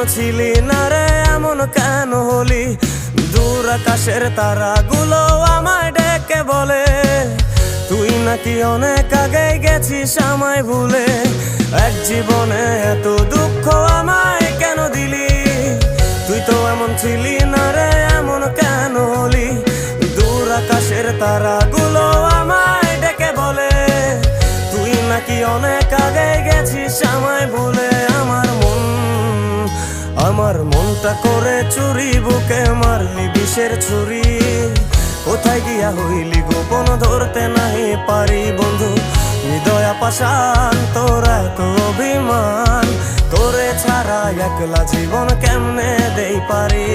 ছিলি না রে এমন কেন হলি? দূর আকাশের তারাগুলো আমায় ডেকে বলে তুই নাকি অনেক আগে গেছিস আমায় ভুলে। এক জীবনে এত দুঃখ আমায় কেন দিলি? তুই তো এমন ছিলি না রে এমন কেন হলি? দূর আকাশের তারাগুলো আমায় ডেকে বলে তুই নাকি অনেক আগে গেছিস আমায় ভুলে। আমার মনটা করে চুরি, বুকে মারলি বিষের ছুরি। কোথায় গিয়া হইলি গোপন ধরতে নাহি পারি বন্ধু। হৃদয়া পাষাণ তোর এত অভিমান, তোরে ছাড়া একলা জীবন কেমনে দেই পারি।